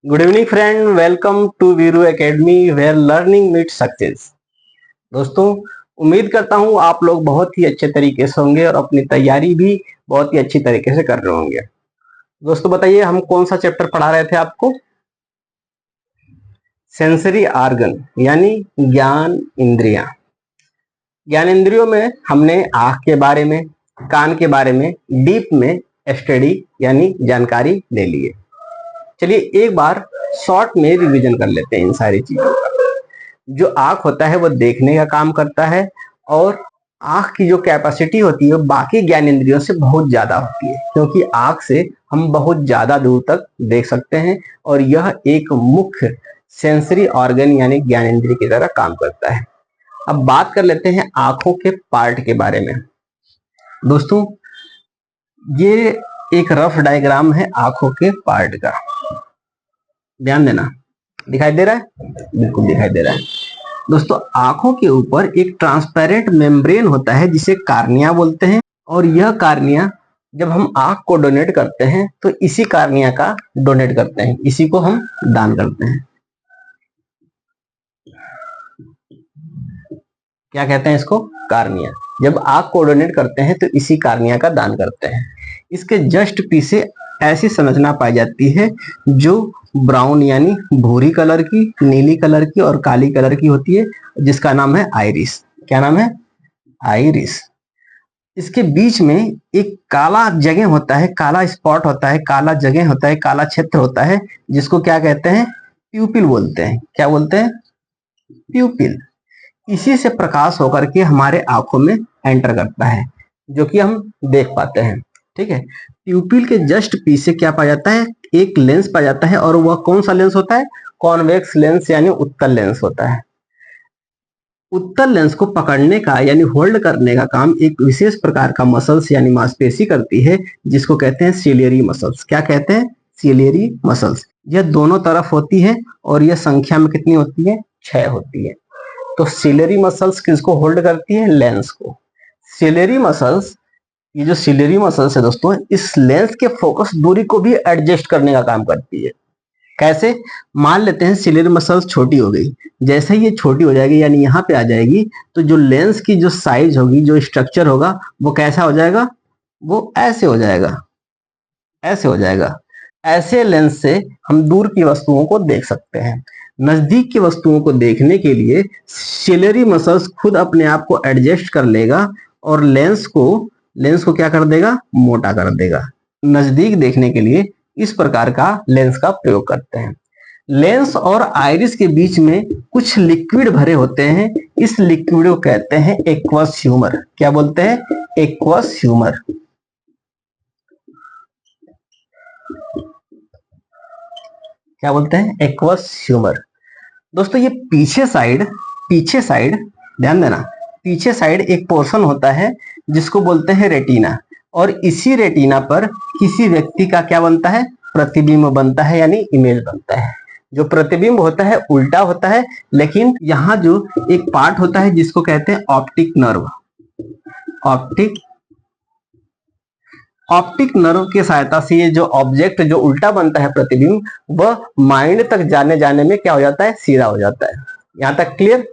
Good evening friend, welcome to Veeru academy where learning meet success. दोस्तों, उम्मीद करता हूँ आप लोग बहुत ही अच्छे तरीके से होंगे और अपनी तैयारी भी बहुत ही अच्छी तरीके से कर रहे होंगे। दोस्तों बताइए, हम कौन सा चैप्टर पढ़ा रहे थे आपको? सेंसरी ऑर्गन यानी ज्ञान इंद्रियां। ज्ञान इंद्रियों में हमने आंख के बारे में, कान के बारे में डीप में स्टडी यानी जानकारी ले ली है। चलिए एक बार शॉर्ट में रिवीजन कर लेते हैं इन सारी चीजों का। जो आंख होता है वो देखने का काम करता है और आंख की जो कैपेसिटी होती है बाकी ज्ञान इंद्रियों से बहुत ज्यादा होती है, क्योंकि आंख से हम बहुत ज्यादा दूर तक देख सकते हैं और यह एक मुख्य सेंसरी ऑर्गन यानी ज्ञान इंद्रिय की तरह काम करता है। अब बात कर लेते हैं आंखों के पार्ट के बारे में। दोस्तों, ये एक रफ डायग्राम है आंखों के पार्ट का, ध्यान देना। दिखाई दे रहा है? बिल्कुल दिखाई दे रहा है। दोस्तों, आंखों के ऊपर एक ट्रांसपेरेंट मेम्ब्रेन होता है जिसे कार्निया बोलते हैं, और यह कार्निया जब हम आंख को डोनेट करते हैं तो इसी कार्निया का डोनेट करते हैं, इसी को हम दान करते हैं। क्या कहते हैं इसको? कार्निया। जब आंख को डोनेट करते हैं तो इसी कार्निया का दान करते हैं। इसके जस्ट पीछे ऐसी संरचना पाई जाती है जो ब्राउन यानी भूरी कलर की, नीली कलर की और काली कलर की होती है, जिसका नाम है आइरिस। क्या नाम है? आइरिस। इसके बीच में एक काला जगह होता है, काला स्पॉट होता है, काला जगह होता है, काला क्षेत्र होता है, जिसको क्या कहते हैं? प्यूपिल बोलते हैं। क्या बोलते हैं? प्यूपिल। इसी से प्रकाश होकर के हमारे आंखों में एंटर करता है, जो कि हम देख पाते हैं। ठीक है। प्यूपिल के जस्ट पीछे क्या पाया जाता है? एक लेंस पाया जाता है, और वह कौन सा लेंस होता है? कॉन्वेक्स लेंस यानी उत्तल लेंस होता है। उत्तल लेंस को पकड़ने का यानी होल्ड करने का काम एक विशेष प्रकार का मसल्स यानी मांसपेशी करती है, जिसको कहते हैं सिलियरी मसल्स। क्या कहते हैं? Ciliary muscles. यह दोनों तरफ होती है और यह संख्या में कितनी होती है? 6 होती है। तो सिलियरी मसल्स किसको होल्ड करती है? लेंस को। सिलियरी मसल्स, ये जो सिलियरी मसल्स है दोस्तों, इस लेंस के फोकस दूरी को भी एडजस्ट करने का काम करती है। कैसे? मान लेते हैं सिलियरी मसल्स छोटी हो गई, जैसे ही ये छोटी हो जाएगी यानी यहाँ पे आ जाएगी, तो जो लेंस की जो साइज होगी, जो स्ट्रक्चर होगा, वो कैसा हो जाएगा? वो ऐसे हो जाएगा, ऐसे हो जाएगा। ऐसे लेंस से हम दूर की वस्तुओं को देख सकते हैं। नजदीक की वस्तुओं को देखने के लिए सिलियरी मसल्स खुद अपने आप को एडजस्ट कर लेगा और लेंस को क्या कर देगा? मोटा कर देगा। नजदीक देखने के लिए इस प्रकार का लेंस का प्रयोग करते हैं। लेंस और आइरिस के बीच में कुछ लिक्विड भरे होते हैं, इस लिक्विड को कहते हैं एक्वस ह्यूमर। क्या बोलते हैं? Aqueous humour. क्या बोलते हैं? Aqueous humour. दोस्तों, ये पीछे साइड ध्यान देना, पीछे साइड एक पोर्शन होता है जिसको बोलते हैं रेटिना, और इसी रेटिना पर किसी व्यक्ति का क्या बनता है? प्रतिबिंब बनता है यानी इमेज बनता है। जो प्रतिबिंब होता है उल्टा होता है, लेकिन यहाँ जो एक पार्ट होता है जिसको कहते हैं ऑप्टिक नर्व, ऑप्टिक नर्व की सहायता से ये जो ऑब्जेक्ट जो उल्टा बनता है प्रतिबिंब, वह माइंड तक जाने में क्या हो जाता है? सीधा हो जाता है। यहां तक क्लियर?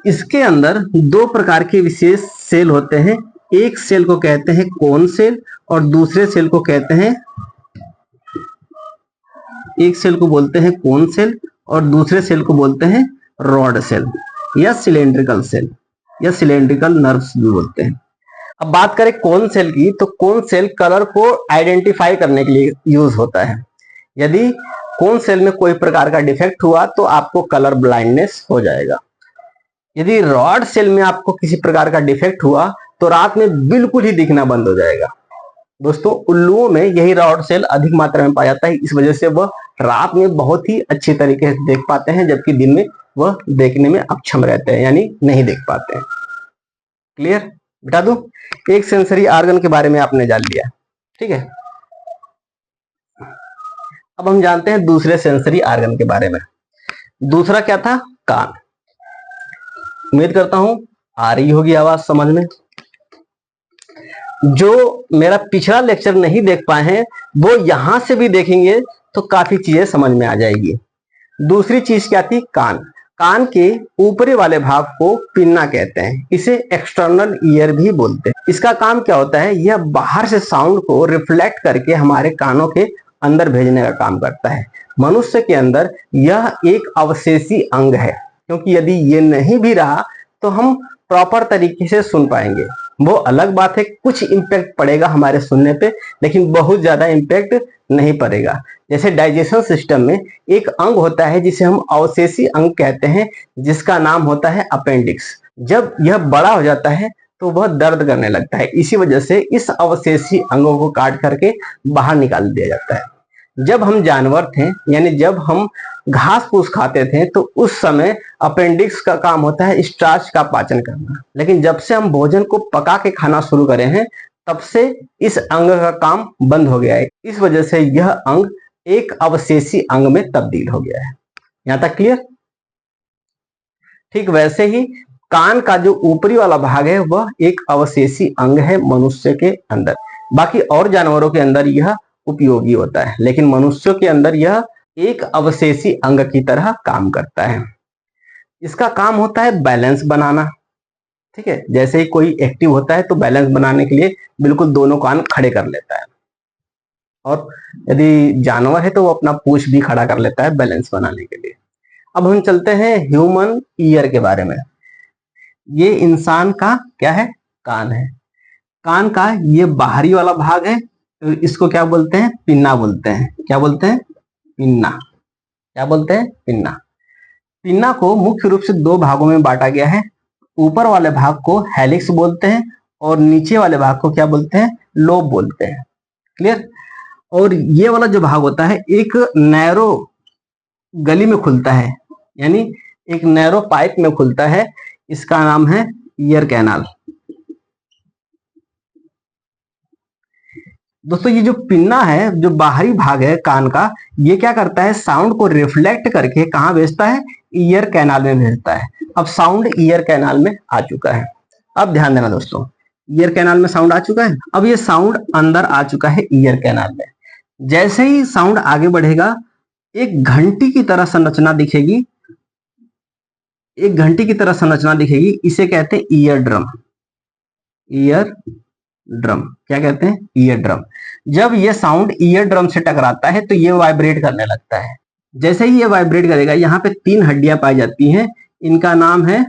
इसके अंदर 2 प्रकार के विशेष सेल होते हैं। एक सेल को कहते हैं कोन सेल और दूसरे सेल को कहते हैं, एक सेल को बोलते हैं कोन सेल और दूसरे सेल को बोलते हैं रॉड सेल या सिलेंड्रिकल सेल या सिलेंड्रिकल नर्व्स भी बोलते हैं। अब बात करें कोन सेल की, तो कोन सेल कलर को आइडेंटिफाई करने के लिए यूज होता है। यदि कोन सेल में कोई प्रकार का डिफेक्ट हुआ तो आपको कलर ब्लाइंडनेस हो जाएगा। यदि रॉड सेल में आपको किसी प्रकार का डिफेक्ट हुआ तो रात में बिल्कुल ही दिखना बंद हो जाएगा। दोस्तों, उल्लुओं में यही रॉड सेल अधिक मात्रा में पाया जाता है, इस वजह से वह रात में बहुत ही अच्छी तरीके से देख पाते हैं, जबकि दिन में वह देखने में अक्षम रहते हैं यानी नहीं देख पाते हैं। क्लियर? बता दूं, एक सेंसरी ऑर्गन के बारे में आपने जान लिया। ठीक है। अब हम जानते हैं दूसरे सेंसरी ऑर्गन के बारे में। दूसरा क्या था? कान। उम्मीद करता हूं आ रही होगी आवाज समझ में। जो मेरा पिछला लेक्चर नहीं देख पाए हैं वो यहां से भी देखेंगे तो काफी चीजें समझ में आ जाएगी। दूसरी चीज क्या थी? कान। कान के ऊपरी वाले भाग को पिन्ना कहते हैं, इसे एक्सटर्नल ईयर भी बोलते हैं। इसका काम क्या होता है? यह बाहर से साउंड को रिफ्लेक्ट करके हमारे कानों के अंदर भेजने का काम करता है। मनुष्य के अंदर यह एक अवशेषी अंग है, क्योंकि यदि ये नहीं भी रहा तो हम प्रॉपर तरीके से सुन पाएंगे। वो अलग बात है, कुछ इम्पैक्ट पड़ेगा हमारे सुनने पे, लेकिन बहुत ज्यादा इम्पैक्ट नहीं पड़ेगा। जैसे डाइजेशन सिस्टम में एक अंग होता है जिसे हम अवशेषी अंग कहते हैं, जिसका नाम होता है अपेंडिक्स। जब यह बड़ा हो जाता है तो वह दर्द करने लगता है, इसी वजह से इस अवशेषी अंगों को काट करके बाहर निकाल दिया जाता है। जब हम जानवर थे, यानी जब हम घास फूस खाते थे, तो उस समय अपेंडिक्स का काम होता है स्टार्च का पाचन करना। लेकिन जब से हम भोजन को पका के खाना शुरू करे हैं, तब से इस अंग का काम बंद हो गया है। इस वजह से यह अंग एक अवशेषी अंग में तब्दील हो गया है। यहां तक क्लियर? ठीक वैसे ही कान का जो ऊपरी वाला भाग है वह एक अवशेषी अंग है मनुष्य के अंदर। बाकी और जानवरों के अंदर यह उपयोगी होता है, लेकिन मनुष्यों के अंदर यह एक अवशेषी अंग की तरह काम करता है। इसका काम होता है बैलेंस बनाना। ठीक है, जैसे ही कोई एक्टिव होता है तो बैलेंस बनाने के लिए बिल्कुल दोनों कान खड़े कर लेता है, और यदि जानवर है तो वो अपना पूंछ भी खड़ा कर लेता है बैलेंस बनाने के लिए। अब हम चलते हैं ह्यूमन ईयर के बारे में। ये इंसान का क्या है? कान है। कान का ये बाहरी वाला भाग है, तो इसको क्या बोलते हैं? पिन्ना बोलते हैं। क्या बोलते हैं? पिन्ना। क्या बोलते हैं? पिन्ना। पिन्ना को मुख्य रूप से दो भागों में बांटा गया है। ऊपर वाले भाग को हेलिक्स बोलते हैं और नीचे वाले भाग को क्या बोलते हैं? लोब बोलते हैं। क्लियर? और ये वाला जो भाग होता है एक नैरो गली में खुलता है, यानी एक नैरो पाइप में खुलता है। इसका नाम है ईयर कैनाल। दोस्तों ये जो पिन्ना है, जो बाहरी भाग है कान का, ये क्या करता है? साउंड को रिफ्लेक्ट करके कहाँ भेजता है? ईयर कैनाल में भेजता है। अब साउंड ईयर कैनाल में आ चुका है। अब ध्यान देना दोस्तों, ईयर कैनाल में साउंड आ चुका है। अब ये साउंड अंदर आ चुका है ईयर कैनाल में। जैसे ही साउंड आगे बढ़ेगा, एक घंटी की तरह संरचना दिखेगी। एक घंटी की तरह संरचना दिखेगी, इसे कहते हैं ईयर ड्रम। Ear drum. क्या कहते हैं? Ear drum. जब ये साउंड ईयर ड्रम से टकराता है तो ये वाइब्रेट करने लगता है। जैसे ही ये वाइब्रेट करेगा, यहाँ पे तीन हड्डियां पाई जाती हैं। इनका नाम है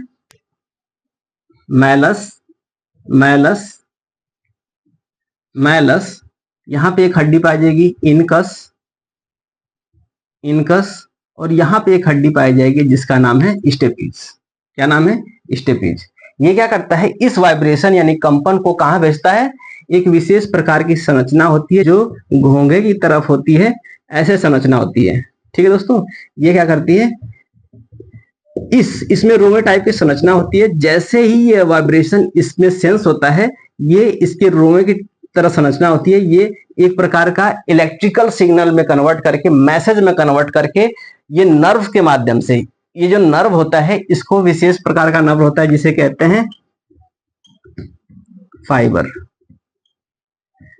मैलस, मैलस, मैलस। यहाँ पे एक हड्डी पाई जाएगी इनकस, इनकस, और यहाँ पे एक हड्डी पाई जाएगी जिसका नाम है स्टेपीज। क्या नाम है? स्टेपीज। ये क्या करता है? इस वाइब्रेशन यानी कंपन को कहाँ भेजता है? एक विशेष प्रकार की संरचना होती है जो घोंघे की तरफ होती है, ऐसे संरचना होती है। ठीक है दोस्तों, ये क्या करती है? इसमें रोमे टाइप की संरचना होती है। जैसे ही ये वाइब्रेशन इसमें सेंस होता है, ये इसके रोमे की तरह संरचना होती है। ये एक प्रकार का इलेक्ट्रिकल सिग्नल में कन्वर्ट करके, मैसेज में कन्वर्ट करके, ये नर्व के माध्यम से, ये जो नर्व होता है, इसको विशेष प्रकार का नर्व होता है जिसे कहते हैं फाइबर,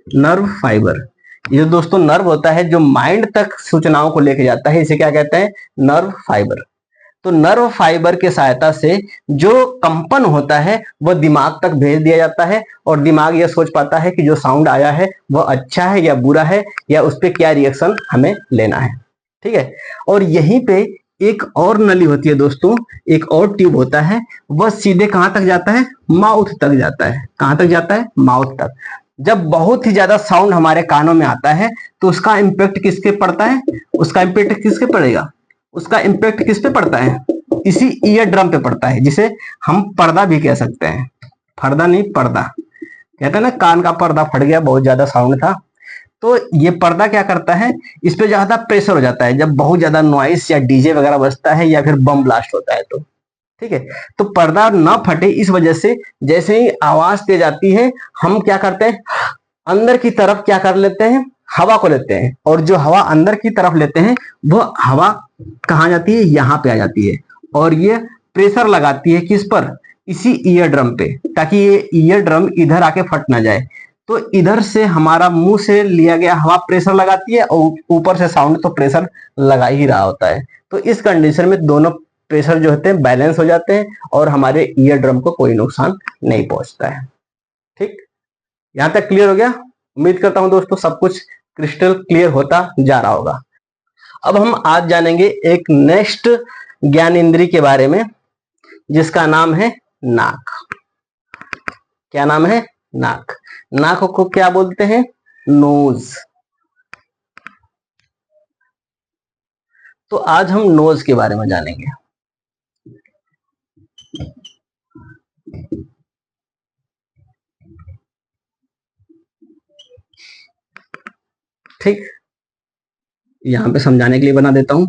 नर्व फाइबर। ये दोस्तों नर्व होता है जो माइंड तक सूचनाओं को लेके जाता है, इसे क्या कहते हैं? Nerve fibre. तो नर्व फाइबर के सहायता से जो कंपन होता है वह दिमाग तक भेज दिया जाता है, और दिमाग यह सोच पाता है कि जो साउंड आया है वह अच्छा है या बुरा है, या उस पर क्या रिएक्शन हमें लेना है। ठीक है, और यहीं पे एक और नली होती है दोस्तों, एक और ट्यूब होता है, वह सीधे कहां तक जाता है? माउथ तक जाता है। कहां तक जाता है? माउथ तक। जब बहुत ही ज्यादा साउंड हमारे कानों में आता है तो उसका इम्पैक्ट किसके पड़ता है? उसका इम्पैक्ट किसके पड़ेगा? उसका इम्पैक्ट किस पे पड़ता है? इसी ईयर ड्रम पे पड़ता है, जिसे हम पर्दा भी कह सकते हैं। पर्दा नहीं, पर्दा कहते हैं ना, कान का पर्दा फट गया, बहुत ज्यादा साउंड था। तो ये पर्दा क्या करता है? इस पे ज्यादा प्रेशर हो जाता है जब बहुत ज्यादा नॉइस या डीजे वगैरह बजता है या फिर बम ब्लास्ट होता है तो। ठीक है, तो पर्दा ना फटे इस वजह से जैसे ही आवाज तेज आती है, हम क्या करते हैं? अंदर की तरफ क्या कर लेते हैं? हवा को लेते हैं, और जो हवा अंदर की तरफ लेते हैं वो हवा कहाँ जाती है? यहाँ पे आ जाती है, और ये प्रेशर लगाती है किस पर? इसी ईयर ड्रम पे, ताकि ये ईयर ड्रम इधर आके फट ना जाए। तो इधर से हमारा मुंह से लिया गया हवा प्रेशर लगाती है और ऊपर से साउंड तो प्रेशर लगा ही रहा होता है। तो इस कंडीशन में दोनों प्रेशर जो होते हैं बैलेंस हो जाते हैं और हमारे ईयर ड्रम को कोई नुकसान नहीं पहुंचता है। ठीक, यहां तक क्लियर हो गया? उम्मीद करता हूं दोस्तों सब कुछ क्रिस्टल क्लियर होता जा रहा होगा। अब हम आज जानेंगे एक नेक्स्ट ज्ञान इंद्री के बारे में, जिसका नाम है नाक। क्या नाम है? नाक। नाक को क्या बोलते हैं? नोज। तो आज हम नोज के बारे में जानेंगे। ठीक, यहां पे समझाने के लिए बना देता हूं।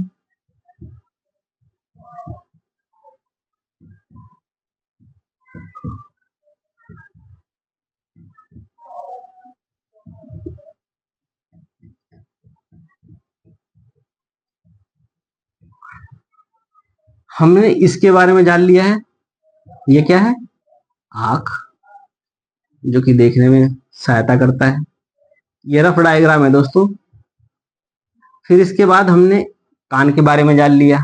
हमने इसके बारे में जान लिया है। ये क्या है? आंख, जो कि देखने में सहायता करता है। ये रफ डायग्राम है दोस्तों। फिर इसके बाद हमने कान के बारे में जान लिया,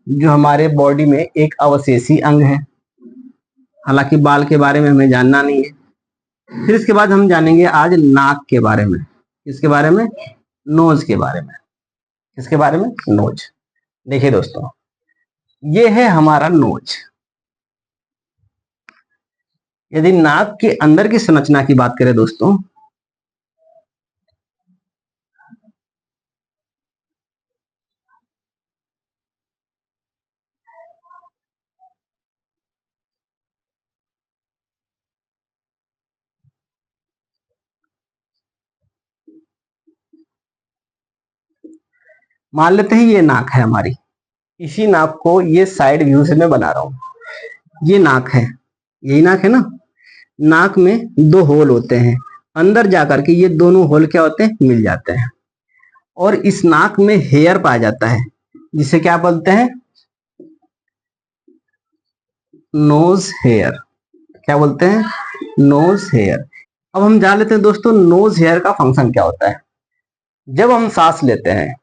जो हमारे बॉडी में एक अवशेषी अंग है। हालांकि बाल के बारे में हमें जानना नहीं है। फिर इसके बाद हम जानेंगे आज नाक के बारे में। किसके बारे में? नोज के बारे में। किसके बारे में? नोज। देखिए दोस्तों, ये है हमारा नोज। यदि नाक के अंदर की संरचना की बात करें दोस्तों, मान लेते हैं ये नाक है हमारी। इसी नाक को ये साइड व्यू से मैं बना रहा हूं। ये नाक है, यही नाक है ना। नाक में दो होल होते हैं, अंदर जाकर के ये दोनों होल क्या होते हैं? मिल जाते हैं। और इस नाक में हेयर पाया जाता है, जिसे क्या बोलते हैं? Nose hair. क्या बोलते हैं? Nose hair. अब हम जान लेते हैं दोस्तों नोज हेयर का फंक्शन क्या होता है। जब हम सांस लेते हैं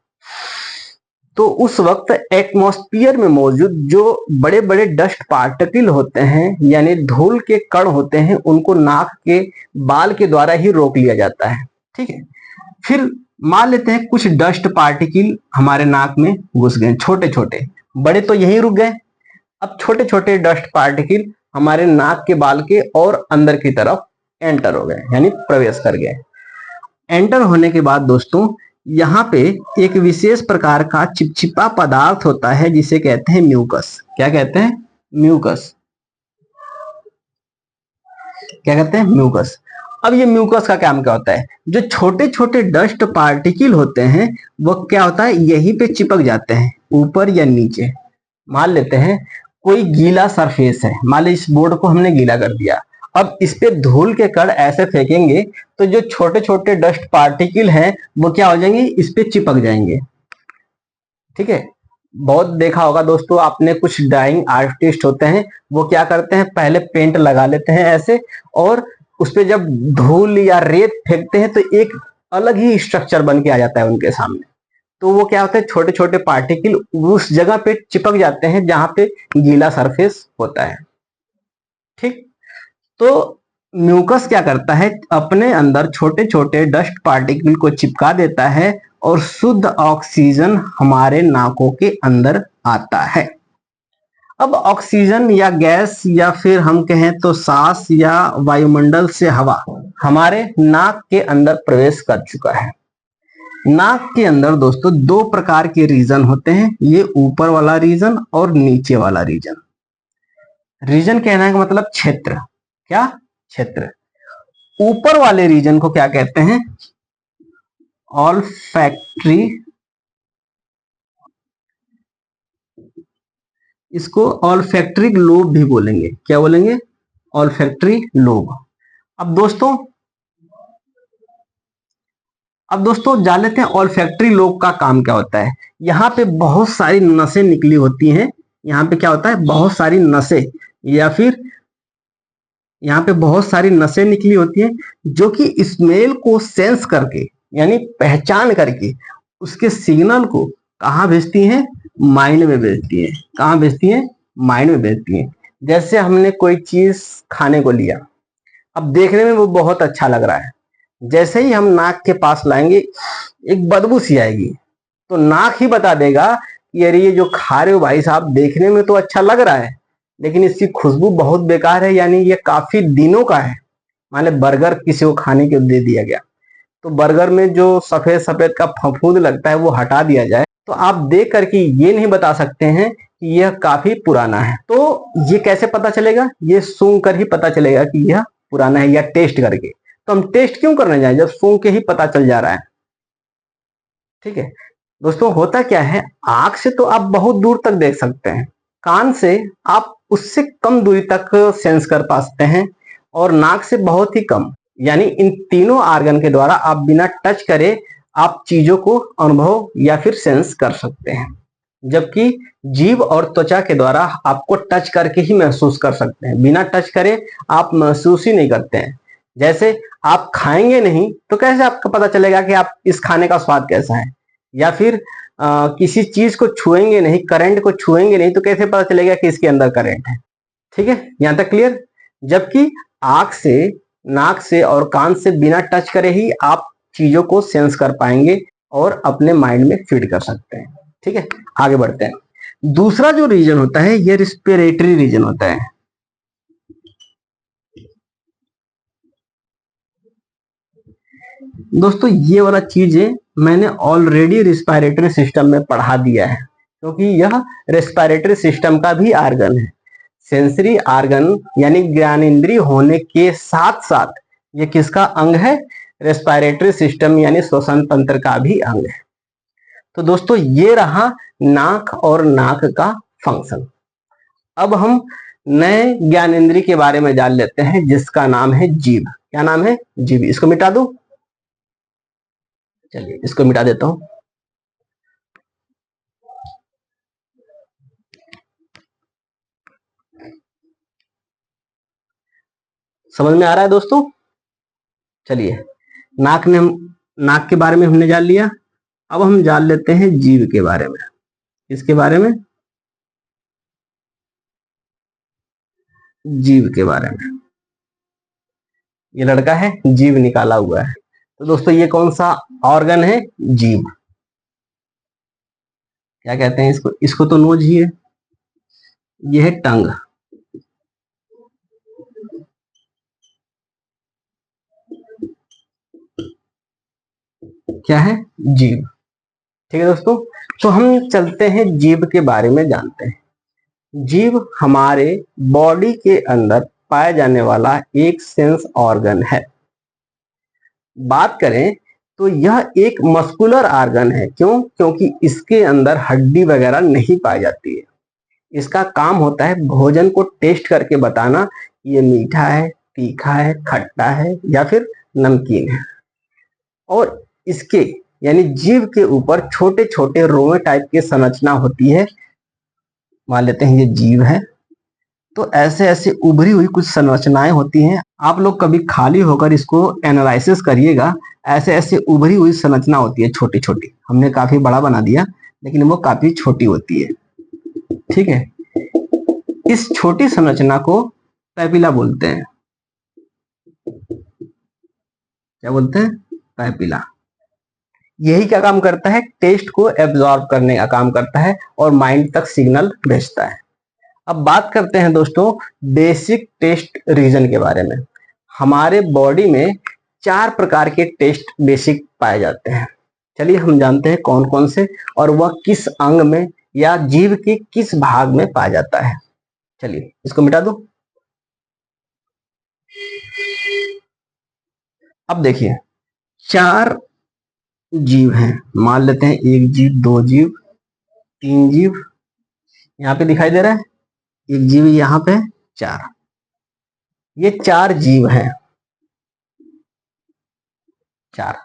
तो उस वक्त एटमॉस्फेयर में मौजूद जो बड़े बड़े डस्ट पार्टिकल होते हैं, यानी धूल के कण होते हैं, उनको नाक के बाल के द्वारा ही रोक लिया जाता है। ठीक है। फिर मान लेते हैं कुछ डस्ट पार्टिकल हमारे नाक में घुस गए, छोटे छोटे। बड़े तो यहीं रुक गए। अब छोटे छोटे डस्ट पार्टिकल हमारे नाक के बाल के और अंदर की तरफ एंटर हो गए, यानी प्रवेश कर गए। एंटर होने के बाद दोस्तों यहाँ पे एक विशेष प्रकार का चिपचिपा पदार्थ होता है, जिसे कहते हैं म्यूकस। क्या कहते हैं? म्यूकस। क्या कहते हैं? म्यूकस। अब ये म्यूकस का काम क्या होता है? जो छोटे छोटे डस्ट पार्टिकल होते हैं वो क्या होता है? यहीं पे चिपक जाते हैं, ऊपर या नीचे। मान लेते हैं कोई गीला सरफेस है, मान ली इस बोर्ड को हमने गीला कर दिया। अब इस पे धूल के कण ऐसे फेंकेंगे तो जो छोटे छोटे डस्ट पार्टिकल हैं वो क्या हो जाएंगे? इस पे चिपक जाएंगे। ठीक है। बहुत देखा होगा दोस्तों आपने, कुछ ड्राइंग आर्टिस्ट होते हैं वो क्या करते हैं? पहले पेंट लगा लेते हैं ऐसे, और उस पे जब धूल या रेत फेंकते हैं तो एक अलग ही स्ट्रक्चर बन के आ जाता है उनके सामने। तो वो क्या होता है? छोटे छोटे पार्टिकल उस जगह पे चिपक जाते हैं जहां पे गीला सरफेस होता है। ठीक। तो म्यूकस क्या करता है? अपने अंदर छोटे छोटे डस्ट पार्टिकल को चिपका देता है और शुद्ध ऑक्सीजन हमारे नाकों के अंदर आता है। अब ऑक्सीजन या गैस या फिर हम कहें तो सांस या वायुमंडल से हवा हमारे नाक के अंदर प्रवेश कर चुका है। नाक के अंदर दोस्तों दो प्रकार के रीजन होते हैं, ये ऊपर वाला रीजन और नीचे वाला रीजन। रीजन कहने का मतलब क्षेत्र। क्या? क्षेत्र। ऊपर वाले रीजन को क्या कहते हैं? ऑल्फैक्टरी। इसको ऑल्फैक्टरी लोब भी बोलेंगे। क्या बोलेंगे? Olfactory lobe. अब दोस्तों जान लेते हैं ऑल्फैक्टरी लोब का काम क्या होता है। यहाँ पे बहुत सारी नसें निकली होती हैं। यहाँ पे क्या होता है? बहुत सारी नसें या फिर यहाँ पे बहुत सारी नसें निकली होती हैं जो कि स्मेल को सेंस करके यानी पहचान करके उसके सिग्नल को कहाँ भेजती हैं, माइंड में भेजती हैं। कहाँ भेजती हैं, माइंड में भेजती हैं। जैसे हमने कोई चीज खाने को लिया, अब देखने में वो बहुत अच्छा लग रहा है, जैसे ही हम नाक के पास लाएंगे एक बदबू सी आएगी, तो नाक ही बता देगा कि अरे ये जो खा रहे हो भाई साहब देखने में तो अच्छा लग रहा है लेकिन इसकी खुशबू बहुत बेकार है, यानी ये काफी दिनों का है। मान ले बर्गर किसी को खाने के दे दिया गया, तो बर्गर में जो सफेद सफेद का फफूंद लगता है वो हटा दिया जाए, तो आप देख करके ये नहीं बता सकते हैं कि यह काफी पुराना है। तो ये कैसे पता चलेगा, ये सूंघ कर ही पता चलेगा कि यह पुराना है, या टेस्ट करके। तो हम टेस्ट क्यों करने जाए जब सूंघ के ही पता चल जा रहा है। ठीक है दोस्तों, होता क्या है, आंख से तो आप बहुत दूर तक देख सकते हैं, कान से आप उससे कम दूरी तक सेंस कर पाते हैं, और नाक से बहुत ही कम। यानी इन तीनों आर्गन के द्वारा आप बिना टच करे आप चीजों को अनुभव या फिर सेंस कर सकते हैं, जबकि जीभ और त्वचा के द्वारा आपको टच करके ही महसूस कर सकते हैं। बिना टच करे आप महसूस ही नहीं करते हैं। जैसे आप खाएंगे नहीं तो कैसे आपको पता चलेगा कि आप इस खाने का स्वाद कैसा है, या फिर किसी चीज को छुएंगे नहीं, करंट को छुएंगे नहीं तो कैसे पता चलेगा कि इसके अंदर करंट है। ठीक है, यहां तक क्लियर। जबकि आंख से, नाक से और कान से बिना टच करे ही आप चीजों को सेंस कर पाएंगे और अपने माइंड में फीड कर सकते हैं। ठीक है, आगे बढ़ते हैं। दूसरा जो रीजन होता है ये रिस्पिरेटरी रीजन होता है। दोस्तों ये वाला चीजें मैंने ऑलरेडी रिस्पायरेटरी सिस्टम में पढ़ा दिया है, क्योंकि यह रेस्पिरेटरी सिस्टम का भी आर्गन है। सेंसरी आर्गन यानी ज्ञानेंद्रिय होने के साथ साथ ये किसका अंग है, रेस्पिरेटरी सिस्टम यानी श्वसन तंत्र का भी अंग है। तो दोस्तों ये रहा नाक और नाक का फंक्शन। अब हम नए ज्ञानेंद्रिय के बारे में जान लेते हैं जिसका नाम है जीभ। क्या नाम है, जीभ। इसको मिटा दो, चलिए इसको मिटा देता हूं। समझ में आ रहा है दोस्तों। चलिए नाक के बारे में हमने जान लिया। अब हम जान लेते हैं जीभ के बारे में। इसके बारे में, जीभ के बारे में। ये लड़का है, जीभ निकाला हुआ है। तो दोस्तों ये कौन सा ऑर्गन है, जीभ। क्या कहते हैं इसको, इसको तो नोज ही है। ये है टंग। क्या है, जीभ। ठीक है दोस्तों, तो हम चलते हैं जीभ के बारे में जानते हैं। जीभ हमारे बॉडी के अंदर पाया जाने वाला एक सेंस ऑर्गन है। बात करें तो यह एक मस्कुलर ऑर्गन है। क्यों, क्योंकि इसके अंदर हड्डी वगैरह नहीं पाई जाती है। इसका काम होता है भोजन को टेस्ट करके बताना, ये मीठा है, तीखा है, खट्टा है या फिर नमकीन है। और इसके यानी जीभ के ऊपर छोटे छोटे रोए टाइप की संरचना होती है। मान लेते हैं ये जीभ है, तो ऐसे ऐसे उभरी हुई कुछ संरचनाएं होती हैं। आप लोग कभी खाली होकर इसको एनालिसिस करिएगा, ऐसे ऐसे उभरी हुई संरचना होती है छोटी छोटी। हमने काफी बड़ा बना दिया लेकिन वो काफी छोटी होती है। ठीक है, इस छोटी संरचना को पैपिला बोलते हैं। क्या बोलते हैं, पैपिला। यही क्या काम करता है, टेस्ट को एब्जॉर्ब करने का काम करता है और माइंड तक सिग्नल भेजता है। अब बात करते हैं दोस्तों बेसिक टेस्ट रीजन के बारे में। हमारे बॉडी में 4 प्रकार के टेस्ट बेसिक पाए जाते हैं। चलिए हम जानते हैं कौन कौन से और वह किस अंग में या जीभ के किस भाग में पाया जाता है। चलिए इसको मिटा दो। अब देखिए 4 जीव हैं। मान लेते हैं 1 जीव, 2 जीव, 3 जीव। यहाँ पे दिखाई दे रहा है 1 जीव, यहाँ पे 4। ये 4 जीव हैं, 4।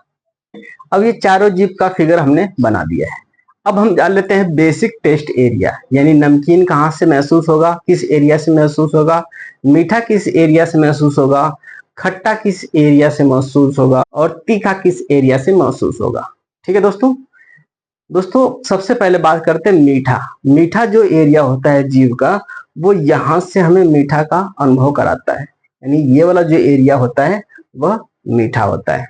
अब ये चारों जीव का फिगर हमने बना दिया है। अब हम जान लेते हैं बेसिक टेस्ट एरिया, यानी नमकीन कहाँ से महसूस होगा, किस एरिया से महसूस होगा, मीठा किस एरिया से महसूस होगा, खट्टा किस एरिया से महसूस होगा और तीखा किस एरिया से महसूस होगा। ठीक है दोस्तों। दोस्तों सबसे पहले बात करते हैं मीठा। मीठा जो एरिया होता है जीभ का, वो यहाँ से हमें मीठा का अनुभव कराता है, यानी ये वाला जो एरिया होता है वह मीठा होता है।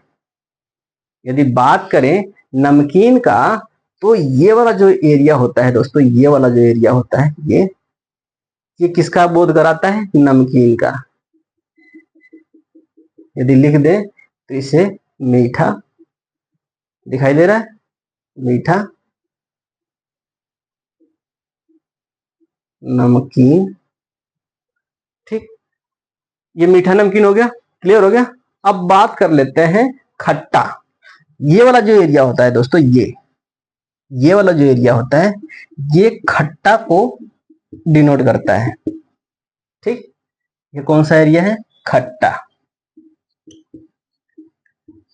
यदि बात करें नमकीन का, तो ये वाला जो एरिया होता है दोस्तों, ये वाला जो एरिया होता है ये किसका बोध कराता है, नमकीन का। यदि लिख दे तो इसे मीठा दिखाई दे रहा है, मीठा, नमकीन। ठीक, ये मीठा नमकीन हो गया, क्लियर हो गया। अब बात कर लेते हैं खट्टा। ये वाला जो एरिया होता है दोस्तों, ये वाला जो एरिया होता है ये खट्टा को डिनोट करता है। ठीक, ये कौन सा एरिया है, खट्टा।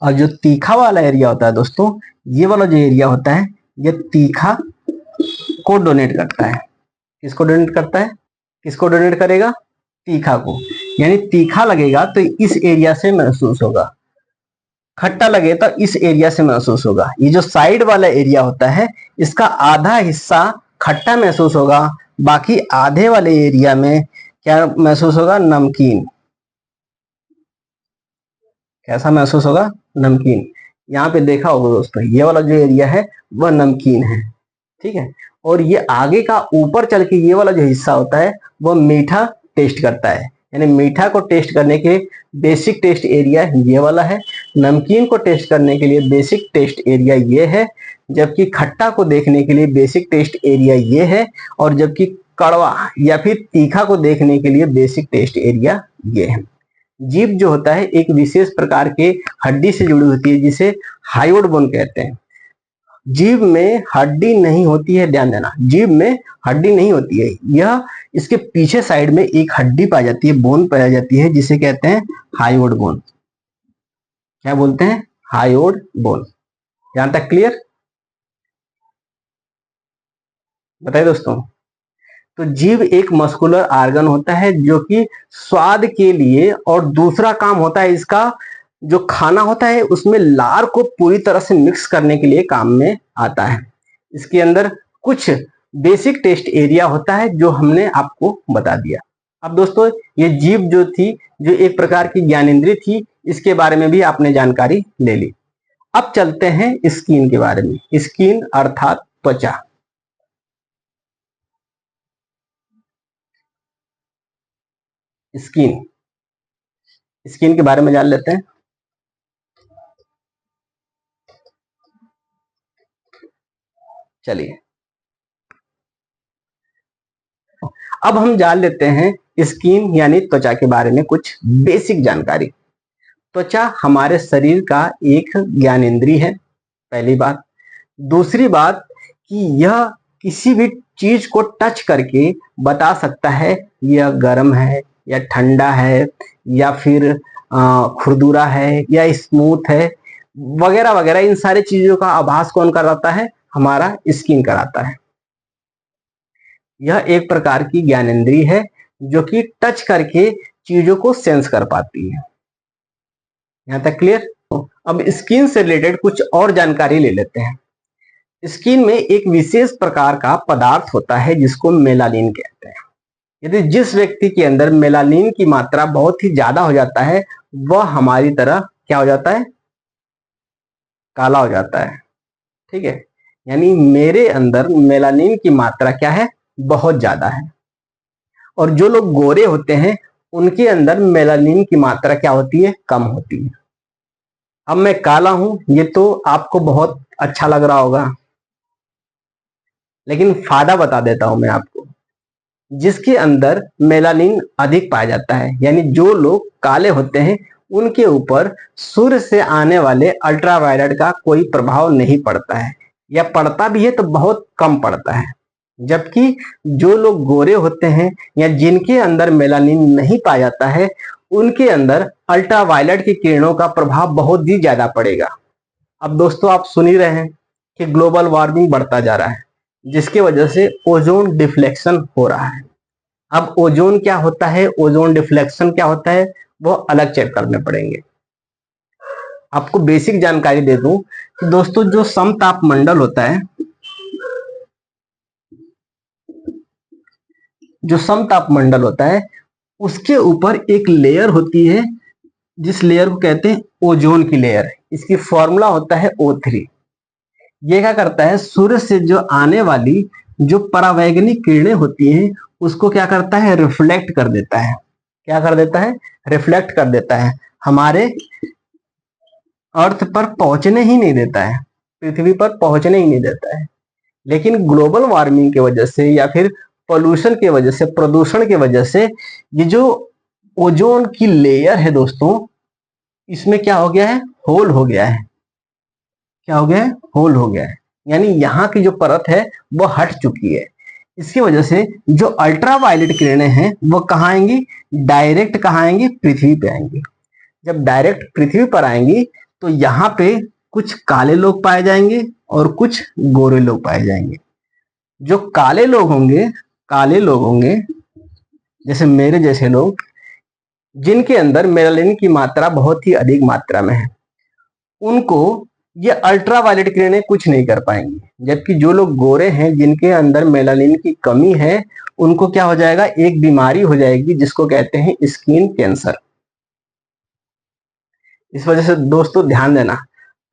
और जो तीखा वाला एरिया होता है दोस्तों, ये वाला जो एरिया होता है ये तीखा को डोनेट करता है। किसको डोनेट करता है, किसको डोनेट करेगा, तीखा को। यानी तीखा लगेगा तो इस एरिया से महसूस होगा, खट्टा लगे तो इस एरिया से महसूस होगा। ये जो साइड वाला एरिया होता है इसका आधा हिस्सा खट्टा महसूस होगा, बाकी आधे वाले एरिया में क्या महसूस होगा, नमकीन। कैसा महसूस होगा, नमकीन। यहाँ पे देखा होगा दोस्तों, ये वाला जो एरिया है वह नमकीन है। ठीक है, और ये आगे का ऊपर चल के ये वाला जो हिस्सा होता है वह मीठा टेस्ट करता है। यानी मीठा को टेस्ट करने के बेसिक टेस्ट एरिया ये वाला है, नमकीन को टेस्ट करने के लिए बेसिक टेस्ट एरिया ये है, जबकि खट्टा को देखने के लिए बेसिक टेस्ट एरिया ये है, और जबकि कड़वा या फिर तीखा को देखने के लिए बेसिक टेस्ट एरिया ये है। जीभ जो होता है एक विशेष प्रकार के हड्डी से जुड़ी होती है जिसे हायोड बोन कहते हैं। जीभ में हड्डी नहीं होती है, ध्यान देना, जीभ में हड्डी नहीं होती है, यह इसके पीछे साइड में एक हड्डी पाई जाती है, बोन पाई जाती है जिसे कहते हैं हायोड बोन। क्या बोलते हैं, हायोड बोन। यहां तक क्लियर, बताइए दोस्तों। तो जीभ एक मस्कुलर आर्गन होता है जो कि स्वाद के लिए, और दूसरा काम होता है इसका, जो खाना होता है उसमें लार को पूरी तरह से मिक्स करने के लिए काम में आता है। इसके अंदर कुछ बेसिक टेस्ट एरिया होता है जो हमने आपको बता दिया। अब दोस्तों ये जीभ जो थी, जो एक प्रकार की ज्ञानेंद्रिय थी, इसके बारे में भी आपने जानकारी ले ली। अब चलते हैं स्किन के बारे में। स्किन अर्थात त्वचा। स्किन, स्किन के बारे में जान लेते हैं। चलिए अब हम जान लेते हैं स्किन यानी त्वचा के बारे में कुछ बेसिक जानकारी। त्वचा हमारे शरीर का एक ज्ञानेंद्रिय है, पहली बात। दूसरी बात कि यह किसी भी चीज को टच करके बता सकता है यह गर्म है या ठंडा है या फिर खुरदुरा है या स्मूथ है वगैरह वगैरह। इन सारी चीजों का आभास कौन कराता है, हमारा स्किन कराता है। यह एक प्रकार की ज्ञानेंद्रिय है जो कि टच करके चीजों को सेंस कर पाती है। यहां तक क्लियर। अब स्किन से रिलेटेड कुछ और जानकारी ले लेते हैं। स्किन में एक विशेष प्रकार का पदार्थ होता है जिसको मेलानिन कहते हैं। यदि जिस व्यक्ति के अंदर मेलानिन की मात्रा बहुत ही ज्यादा हो जाता है, वह हमारी तरह क्या हो जाता है, काला हो जाता है। ठीक है, यानी मेरे अंदर मेलानिन की मात्रा क्या है, बहुत ज्यादा है। और जो लोग गोरे होते हैं उनके अंदर मेलानिन की मात्रा क्या होती है, कम होती है। अब मैं काला हूं, ये तो आपको बहुत अच्छा लग रहा होगा, लेकिन फायदा बता देता हूं मैं आपको। जिसके अंदर मेलानिन अधिक पाया जाता है, यानी जो लोग काले होते हैं, उनके ऊपर सूर्य से आने वाले अल्ट्रावायलेट का कोई प्रभाव नहीं पड़ता है, या पड़ता भी है तो बहुत कम पड़ता है। जबकि जो लोग गोरे होते हैं या जिनके अंदर मेलानिन नहीं पाया जाता है, उनके अंदर अल्ट्रावायलेट की किरणों का प्रभाव बहुत ही ज्यादा पड़ेगा। अब दोस्तों आप सुन ही रहे हैं कि ग्लोबल वार्मिंग बढ़ता जा रहा है, जिसकी वजह से ओजोन डिफ्लेक्शन हो रहा है। अब ओजोन क्या होता है, ओजोन डिफ्लेक्शन क्या होता है, वो अलग चेक करने पड़ेंगे। आपको बेसिक जानकारी दे दूं कि दोस्तों जो समताप मंडल होता है, जो समताप मंडल होता है उसके ऊपर एक लेयर होती है, जिस लेयर को कहते हैं ओजोन की लेयर। इसकी फॉर्मूला होता है O3। ये क्या करता है, सूर्य से जो आने वाली जो परावैंगनिक किरणें होती हैं उसको क्या करता है, रिफ्लेक्ट कर देता है। क्या कर देता है, रिफ्लेक्ट कर देता है, हमारे अर्थ पर पहुंचने ही नहीं देता है, पृथ्वी पर पहुंचने ही नहीं देता है। लेकिन ग्लोबल वार्मिंग की वजह से या फिर पोल्यूशन की वजह से, प्रदूषण की वजह से ये जो ओजोन की लेयर है दोस्तों, इसमें क्या हो गया है, होल हो गया है। क्या हो गया है, होल हो गया है, यानी यहाँ की जो परत है वो हट चुकी है। इसकी वजह से जो अल्ट्रावायलेट किरणें हैं वो कहाँ आएंगी, डायरेक्ट कहाँ आएंगी, पृथ्वी पे आएंगी। जब डायरेक्ट पृथ्वी पर आएंगी तो यहाँ पे कुछ काले लोग पाए जाएंगे और कुछ गोरे लोग पाए जाएंगे। जो काले लोग होंगे, काले लोग होंगे जैसे मेरे जैसे लोग, जिनके अंदर मेलानिन की मात्रा बहुत ही अधिक मात्रा में है, उनको ये अल्ट्रावायलेट किरणें कुछ नहीं कर पाएंगी। जबकि जो लोग गोरे हैं, जिनके अंदर मेलानिन की कमी है, उनको क्या हो जाएगा, एक बीमारी हो जाएगी जिसको कहते हैं स्किन कैंसर। इस वजह से दोस्तों ध्यान देना,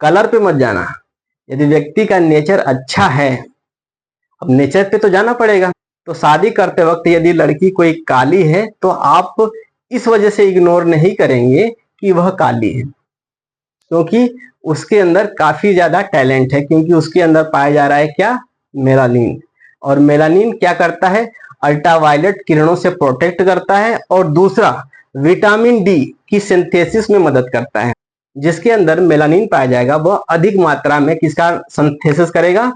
कलर पे मत जाना। यदि व्यक्ति का नेचर अच्छा है, अब नेचर पे तो जाना पड़ेगा, तो शादी करते वक्त यदि लड़की कोई काली है तो आप इस वजह से इग्नोर नहीं करेंगे कि वह काली है, क्योंकि उसके अंदर काफी ज्यादा टैलेंट है, क्योंकि उसके अंदर पाया जा रहा है क्या, मेलानिन। और मेलानिन क्या करता है, अल्ट्रावायलेट किरणों से प्रोटेक्ट करता है, और दूसरा विटामिन डी की सिंथेसिस में मदद करता है। जिसके अंदर मेलानिन पाया जाएगा वह अधिक मात्रा में किसका सिंथेसिस करेगा,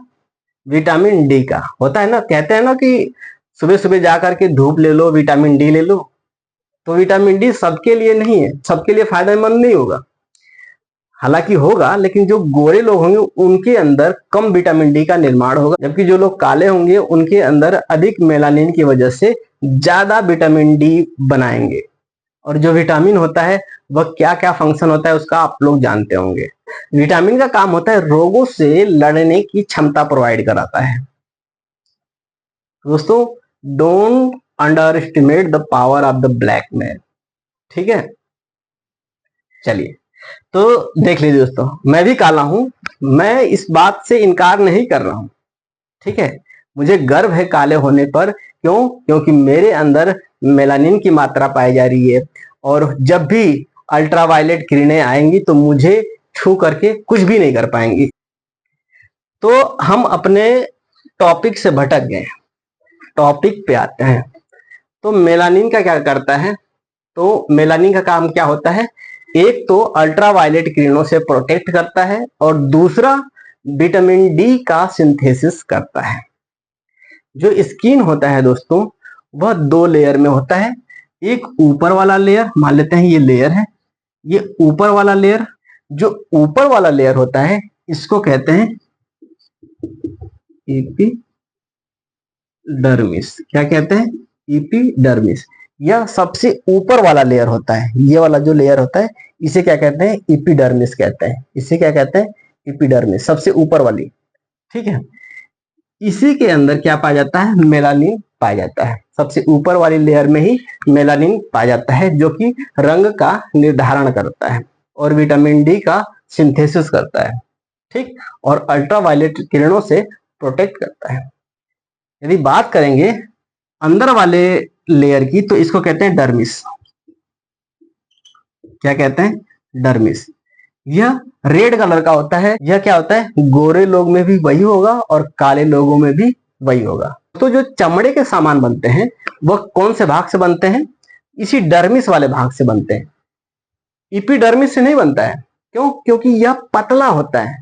विटामिन डी का। होता है ना, कहते हैं ना कि सुबह सुबह जाकर के धूप ले लो, विटामिन डी ले लो। तो विटामिन डी सबके लिए नहीं है, सबके लिए फायदेमंद नहीं होगा, हालांकि होगा, लेकिन जो गोरे लोग होंगे उनके अंदर कम विटामिन डी का निर्माण होगा, जबकि जो लोग काले होंगे उनके अंदर अधिक मेलानिन की वजह से ज्यादा विटामिन डी बनाएंगे। और जो विटामिन होता है वह क्या क्या फंक्शन होता है उसका आप लोग जानते होंगे। विटामिन का काम होता है रोगों से लड़ने की क्षमता प्रोवाइड कराता है। दोस्तों don't under estimate the power of the black man, ठीक है। चलिए, तो देख लीजिए दोस्तों, मैं भी काला हूं, मैं इस बात से इनकार नहीं कर रहा हूं, ठीक है। मुझे गर्व है काले होने पर। क्यों, क्योंकि मेरे अंदर मेलानिन की मात्रा पाई जा रही है, और जब भी अल्ट्रावायलेट किरणें आएंगी तो मुझे छू करके कुछ भी नहीं कर पाएंगी। तो हम अपने टॉपिक से भटक गए, टॉपिक पे आते हैं। तो मेलानिन का क्या करता है, तो मेलानिन का काम क्या होता है, एक तो अल्ट्रावायलेट किरणों से प्रोटेक्ट करता है, और दूसरा विटामिन डी का सिंथेसिस करता है। जो स्किन होता है दोस्तों वह दो लेयर में होता है। एक ऊपर वाला लेयर, मान लेते हैं ये लेयर है, ये ऊपर वाला लेयर, जो ऊपर वाला लेयर होता है इसको कहते हैं एपिडर्मिस। क्या कहते हैं, एपिडर्मिस। यह सबसे ऊपर वाला लेयर होता है, ये वाला जो लेयर होता है इसे क्या कहते हैं, एपिडर्मिस कहते हैं। इसे क्या कहते हैं, एपिडर्मिस, सबसे ऊपर वाली, ठीक है। इसी के अंदर क्या पाया जाता है, मेलानिन पाया जाता है। सबसे ऊपर वाली लेयर में ही मेलानिन पाया जाता है, जो कि रंग का निर्धारण करता है और विटामिन डी का सिंथेसिस करता है, ठीक, और अल्ट्रावायलेट किरणों से प्रोटेक्ट करता है। यदि बात करेंगे अंदर वाले लेयर की तो इसको कहते हैं डर्मिस। क्या कहते हैं, डर्मिस। यह रेड कलर का होता है। यह क्या होता है, गोरे लोग में भी वही होगा और काले लोगों में भी वही होगा। तो जो चमड़े के सामान बनते हैं वह कौन से भाग से बनते हैं, इसी डर्मिस वाले भाग से बनते हैं, एपिडर्मिस से नहीं बनता है। क्यों, क्योंकि यह पतला होता है,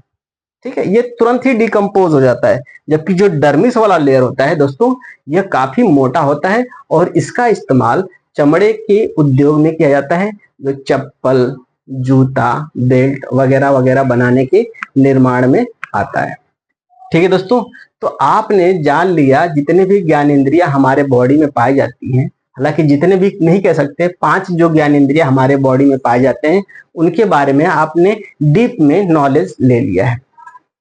ठीक है, ये तुरंत ही डिकम्पोज हो जाता है। जबकि जो डर्मिस वाला लेयर होता है दोस्तों, यह काफी मोटा होता है और इसका इस्तेमाल चमड़े के उद्योग में किया जाता है, जो चप्पल, जूता, बेल्ट वगैरह वगैरह बनाने के निर्माण में आता है। ठीक है दोस्तों, तो आपने जान लिया जितने भी ज्ञानेंद्रियां हमारे बॉडी में पाई जाती हैं, हालांकि जितने भी नहीं कह सकते, 5 जो ज्ञानेंद्रियां हमारे बॉडी में पाए जाते हैं उनके बारे में आपने डीप में नॉलेज ले लिया है।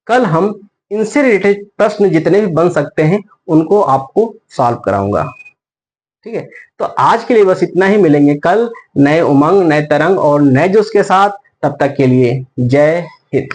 कल हम इनसे रिलेटेड प्रश्न जितने भी बन सकते हैं उनको आपको सॉल्व कराऊंगा। ठीक है, तो आज के लिए बस इतना ही। मिलेंगे कल नए उमंग, नए तरंग और नए जोश के साथ। तब तक के लिए जय हिंद।